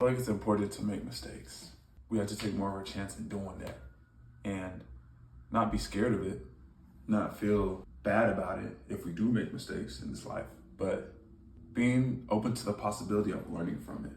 I feel like it's important to make mistakes. We have to take more of a chance in doing that and not be scared of it, not feel bad about it if we do make mistakes in this life, but being open to the possibility of learning from it.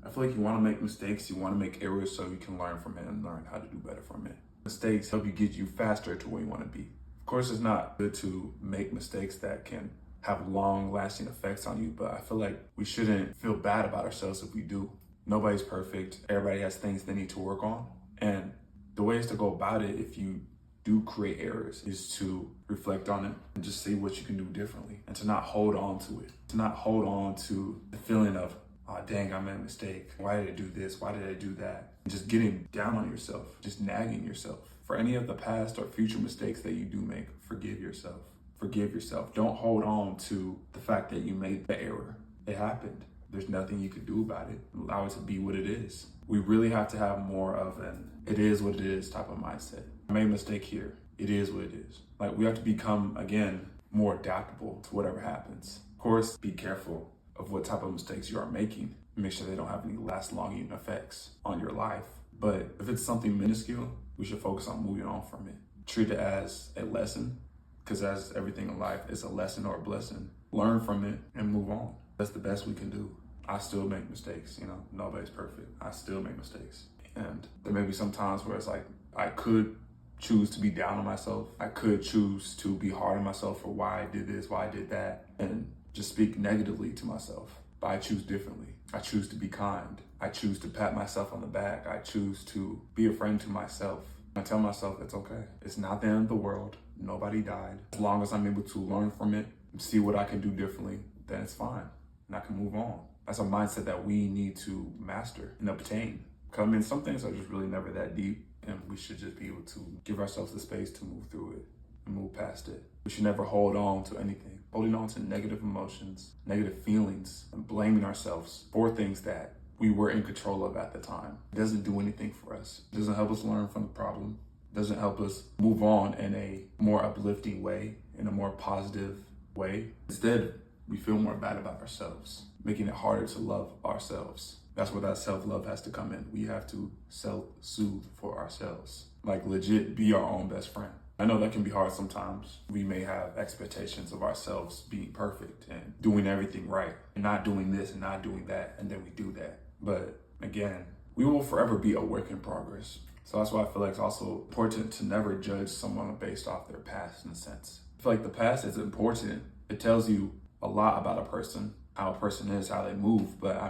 I feel like you want to make mistakes, you want to make errors so you can learn from it and learn how to do better from it. Mistakes help you get you faster to where you want to be. Of course, it's not good to make mistakes that can have long-lasting effects on you, but I feel like we shouldn't feel bad about ourselves if we do. Nobody's perfect. Everybody has things they need to work on. And the ways to go about it, if you do create errors, is to reflect on it and just see what you can do differently and to not hold on to it. To not hold on to the feeling of, oh, dang, I made a mistake. Why did I do this? Why did I do that? And just getting down on yourself, just nagging yourself. For any of the past or future mistakes that you do make, forgive yourself. Forgive yourself. Don't hold on to the fact that you made the error. It happened. There's nothing you can do about it. Allow it to be what it is. We really have to have more of an it is what it is type of mindset. I made a mistake here. It is what it is. Like, we have to become, again, more adaptable to whatever happens. Of course, be careful of what type of mistakes you are making. Make sure they don't have any lasting effects on your life. But if it's something minuscule, we should focus on moving on from it. Treat it as a lesson, because as everything in life is a lesson or a blessing. Learn from it and move on. That's the best we can do. I still make mistakes, nobody's perfect. I still make mistakes. And there may be some times where it's like, I could choose to be down on myself. I could choose to be hard on myself for why I did this, why I did that, and just speak negatively to myself. But I choose differently. I choose to be kind. I choose to pat myself on the back. I choose to be a friend to myself. I tell myself it's okay. It's not the end of the world. Nobody died. As long as I'm able to learn from it and see what I can do differently, then it's fine. And I can move on. That's a mindset that we need to master and obtain. Because some things are just really never that deep, and we should just be able to give ourselves the space to move through it and move past it. We should never hold on to anything. Holding on to negative emotions, negative feelings, and blaming ourselves for things that we were in control of at the time. It doesn't do anything for us. It doesn't help us learn from the problem. It doesn't help us move on in a more uplifting way, in a more positive way. Instead, we feel more bad about ourselves, making it harder to love ourselves. That's where that self-love has to come in. We have to self-soothe for ourselves. Like, legit be our own best friend. I know that can be hard sometimes. We may have expectations of ourselves being perfect and doing everything right and not doing this and not doing that, and then we do that. But again, we will forever be a work in progress. So that's why I feel like it's also important to never judge someone based off their past, in a sense. I feel like the past is important. It tells you a lot about a person, how a person is, how they move. But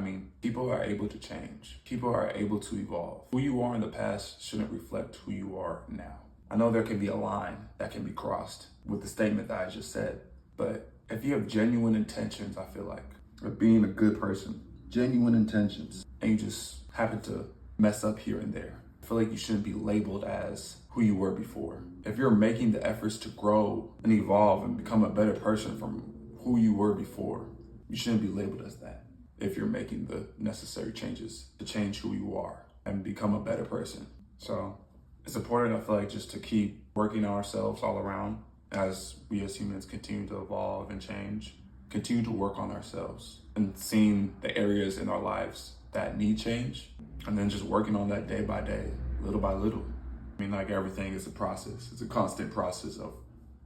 people are able to change. People are able to evolve. Who you are in the past shouldn't reflect who you are now. I know there can be a line that can be crossed with the statement that I just said, but if you have genuine intentions, I feel like, of being a good person, genuine intentions, and you just happen to mess up here and there, I feel like you shouldn't be labeled as who you were before. If you're making the efforts to grow and evolve and become a better person from who you were before, you shouldn't be labeled as that. If you're making the necessary changes to change who you are and become a better person. So it's important, I feel like, just to keep working on ourselves all around as we as humans continue to evolve and change, continue to work on ourselves and seeing the areas in our lives that need change, and then just working on that day by day, little by little. Like, everything is a process. It's a constant process of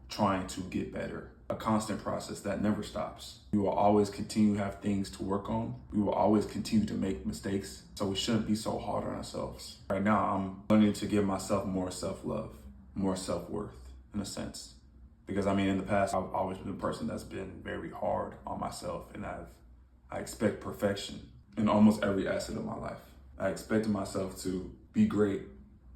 trying to get better, a constant process that never stops. We will always continue to have things to work on. We will always continue to make mistakes. So we shouldn't be so hard on ourselves. Right now, I'm learning to give myself more self-love, more self-worth, in a sense. Because in the past, I've always been a person that's been very hard on myself, and I expect perfection in almost every asset of my life. I expected myself to be great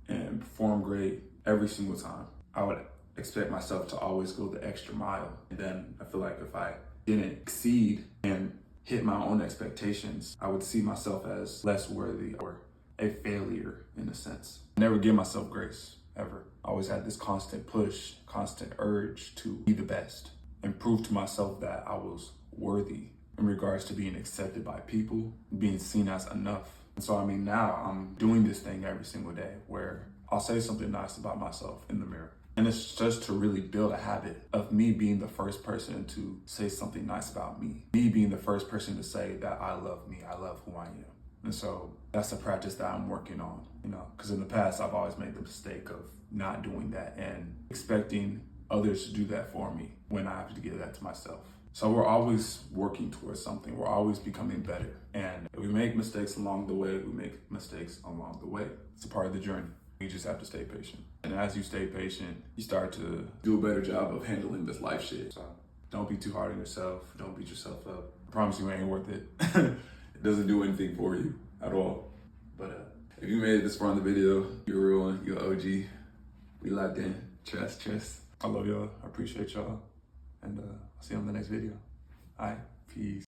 and perform great every single time. I would expect myself to always go the extra mile. And then I feel like if I didn't exceed and hit my own expectations, I would see myself as less worthy or a failure, in a sense. I never give myself grace, ever. I always had this constant push, constant urge to be the best and prove to myself that I was worthy in regards to being accepted by people, being seen as enough. And so now I'm doing this thing every single day where I'll say something nice about myself in the mirror. And it's just to really build a habit of me being the first person to say something nice about me. Me being the first person to say that I love me, I love who I am. And so that's a practice that I'm working on, you know, because in the past I've always made the mistake of not doing that and expecting others to do that for me when I have to give that to myself. So we're always working towards something. We're always becoming better. And if we make mistakes along the way, we make mistakes along the way. It's a part of the journey. You just have to stay patient. And as you stay patient, you start to do a better job of handling this life shit. So don't be too hard on yourself. Don't beat yourself up. I promise you it ain't worth it. It doesn't do anything for you at all. But if you made it this far in the video, you're a real one, you're an OG. We locked in. Trust. I love y'all. I appreciate y'all. And I'll see you on the next video. All right, peace.